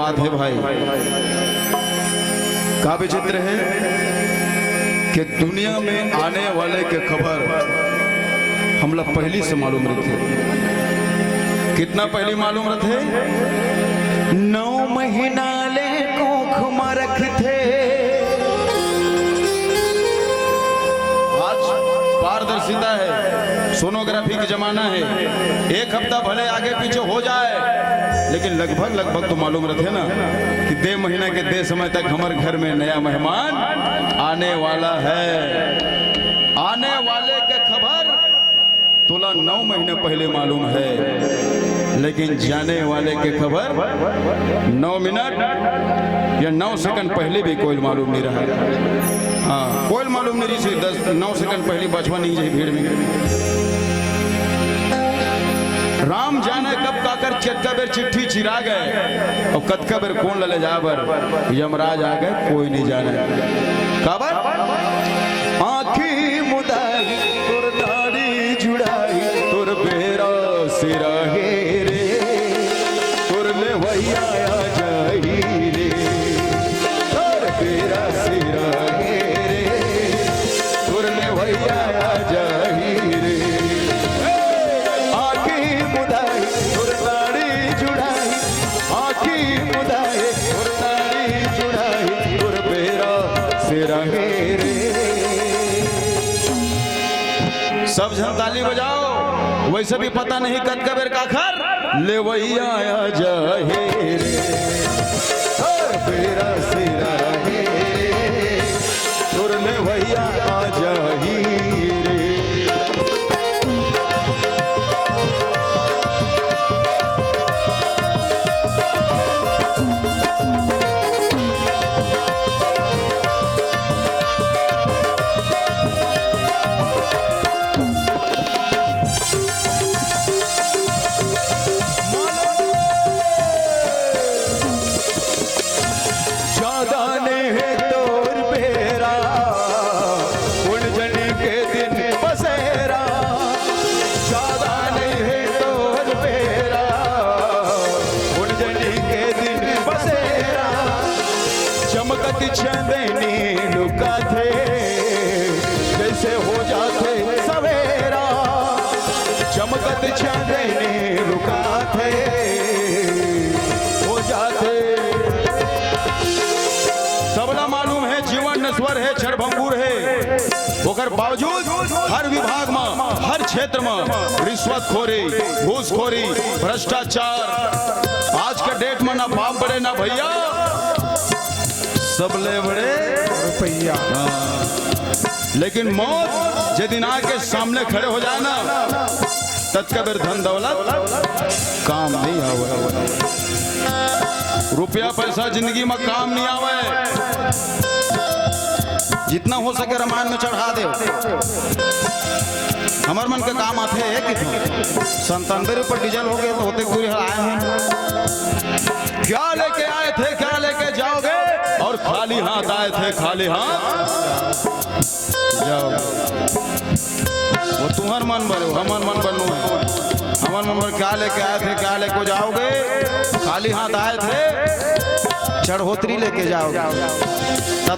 बात है भाई, का विचित्र है कि दुनिया में आने वाले के खबर हम लोग पहली से मालूम रखे। कितना पहली मालूम रखे? 9 महीना ले कोख में रखते। आज पारदर्शिता है, सोनोग्राफी का जमाना है। एक हफ्ता भले आगे पीछे हो जाए, लेकिन लगभग तो मालूम रखे ना कि 2 महीना के 2 समय तक हमारे घर में नया मेहमान आने वाला है। आने वाले के खबर तोला 9 महीने पहले मालूम है, लेकिन जाने वाले के खबर 9 मिनट या 9 सेकंड पहले भी कोई मालूम नहीं रहा। हाँ, कोई मालूम नहीं रही। 9 सेकंड पहले बचपन नहीं जाए भीड़ में। राम जाने कब काकर कतका बेर चिट्ठी चिरा गए और कतका बेर कौन ले जाबर यमराज आ गए, कोई नहीं जाने। काबर आँखी मुदाई तोर दाढ़ी जुड़ाई तोर बेरा सिरा हे रे, तोर ले भैया आ जाई रे, तोर बेरा सिरा हे रे, तोर ले भैया आ जाई रे। आँखी मुदाई तोर दाढ़ी जुड़ाई, आँखी मुदाई तोर दाढ़ी जुड़ाई, तोर बेरा सिरा हे रे। सब जन ताली बजाओ। वैसे भी पता नहीं कतका बेर काखर ले वही आया जाए रे, बेरा सिरा हे रे, तोर ले भैया आ जाही रे। चंदनी लुका थे जैसे हो जाते सवेरा, चमकत चंदनी लुका थे हो जाते। सबला मालूम है जीवन नश्वर है, क्षणभंगुर है। ओकर बावजूद हर विभाग में, हर क्षेत्र में रिश्वतखोरी, घूसखोरी, भ्रष्टाचार। आज के डेट में ना बाप बड़े ना भैया, सबले बड़े रुपया। लेकिन मौत जे दिन आके सामने खड़े हो जाए ना, तत्का बेर धन दौलत काम नहीं आवे। रुपया पैसा जिंदगी में काम नहीं आवे। जितना हो सके रामायण में चढ़ा दे। हमार मन के काम आते है कि 97 रुपये डीजल हो गए तो होते पूरे आए हैं। क्या लेके आए थे, क्या लेके जाओगे? और खाली हाथ आए थे, खाली हाथ जाओ। वो तुम्हार मन बनो, हमार मन बनो है। हमार मन पर क्या लेके आए थे, क्या लेके जाओगे? खाली हाथ आए थे, चढ़ोतरी लेके जाओगे।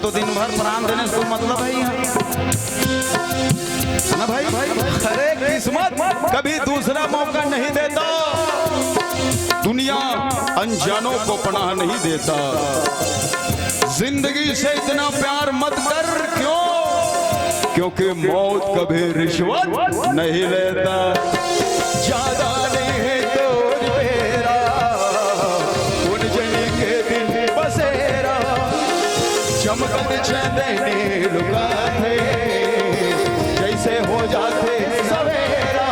तो दिन भर प्राण देने से मतलब है ना भाई? अरे किस्मत कभी दूसरा मौका नहीं देता, दुनिया अनजानों को पनाह नहीं देता। जिंदगी से इतना प्यार मत कर। क्यों? क्योंकि मौत कभी रिश्वत नहीं लेता। ज्यादा नहीं है तोर बेरा, उन जनी के दिन बसेरा, चमकत चंदनी लुका थे जैसे हो जाते सवेरा।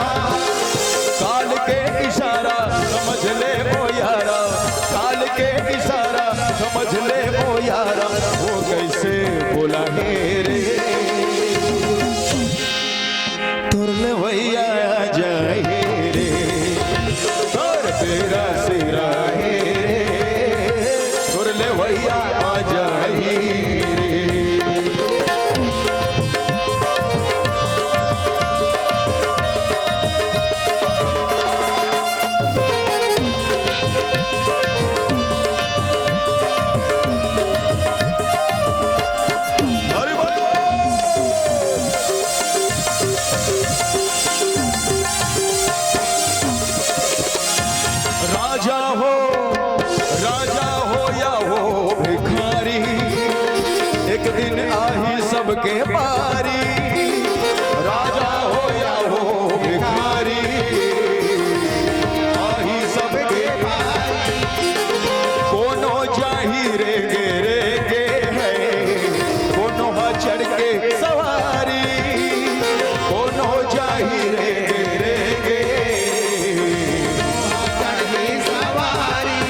काल के इशारा समझ ले वो यारा, काल के इशारा समझ ले वो यारा, वो कैसे बोला हे रे, तोर ले भैया आ जाए रे, तोर बेरा सिरा हे रे, तोर ले भैया आ जाए रे। सबके पारी, राजा हो या हो भिखारी, आही सबके पारी। कोनो जाही रे गे है, कोनो चढ़ के सवारी, कोनो जाही रे गे चढ़ के सवारी।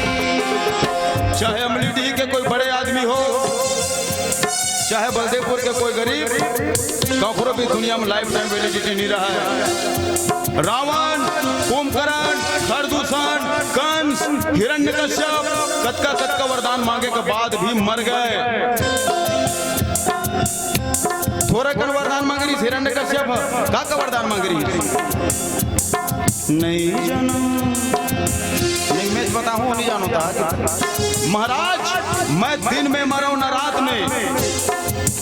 चाहे अमलीडीह के कोई बड़े आदमी हो, चाहे बलदेवपुर के कोई गरीब, कखरो भी दुनिया में लाइफ टाइम वैलिडिटी नहीं रहा है। रावण, कुंभकर्ण, खरदूषण, कंस, हिरण्यकश्यप कतका वरदान मांगे के बाद भी मर गए। थोड़ा कन वरदान मांग रही हिरण्यकश्यप, का वरदान मांग रही? नहीं जानो, नहीं मैं बताऊं, नहीं जानो था। महाराज मैं दिन में मरो न रात में,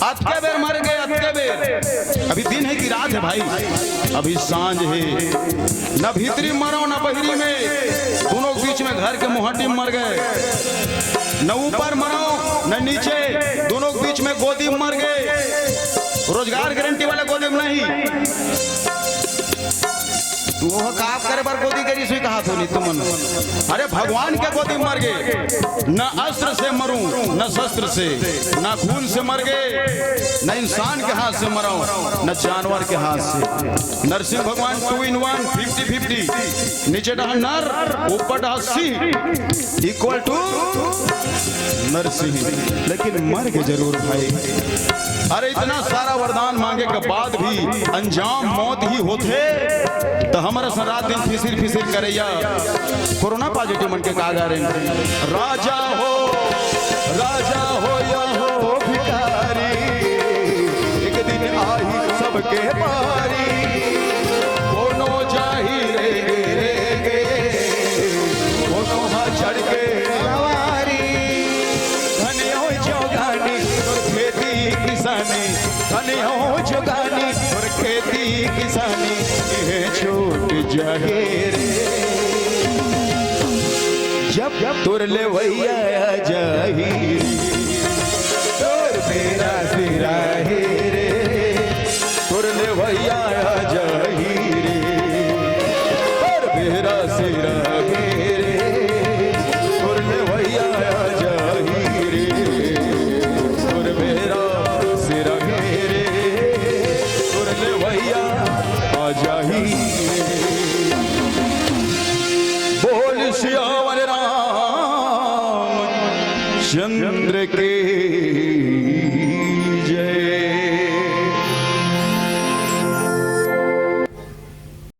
अतके बेर मर गए, अतके बेर। अभी दिन है कि रात है भाई? अभी सांझ है। न भीतरी मरो न बहरी में, दोनों के बीच में घर के मुहट्टी में मर गए। न ऊपर मरो न नीचे, दोनों के बीच में गोदी में मर गए। रोजगार गारंटी वाले गोदी में नहीं, वो काम करे पर गोदी करी सुई कहा थोड़ी तुम। अरे भगवान के गोदी में मर गए। न अस्त्र से मरूं, न शस्त्र से, न खून से मर गए, न इंसान के हाथ से मराऊं, न जानवर के हाथ से। नरसिंह भगवान 2 in 1 50-50, नीचे डहा नर ऊपर डहा सिंह, इक्वल टू नरसिंह। लेकिन मर के जरूर भाई। अरे इतना सारा वरदान मांगे के बाद भी अंजाम मौत ही होते, तो हमारा सा रात दिन फिसिर करैया कोरोना पॉजिटिव मन के कागा रे। राजा हो या हो भिखारी, एक दिन आई सबके पारी, कोनो जाही रे गे, कोनो चढ़ के सवारी। धन्य हो जोगानी और खेती किसानी, धन्य हो जोगानी और खेती किसानी, ये छूट जाहे रे जब तुर ले वैया जाही, तुर मेरा सिरा हे रे, तुर ले वैया जाही रे, तुर मेरा सिरा हे रे, तुर ले वैया जाही रे, तुर मेरा सिरा हे रे, तुर ले वैया जाही रे। बोल श्याम राम चंद्र के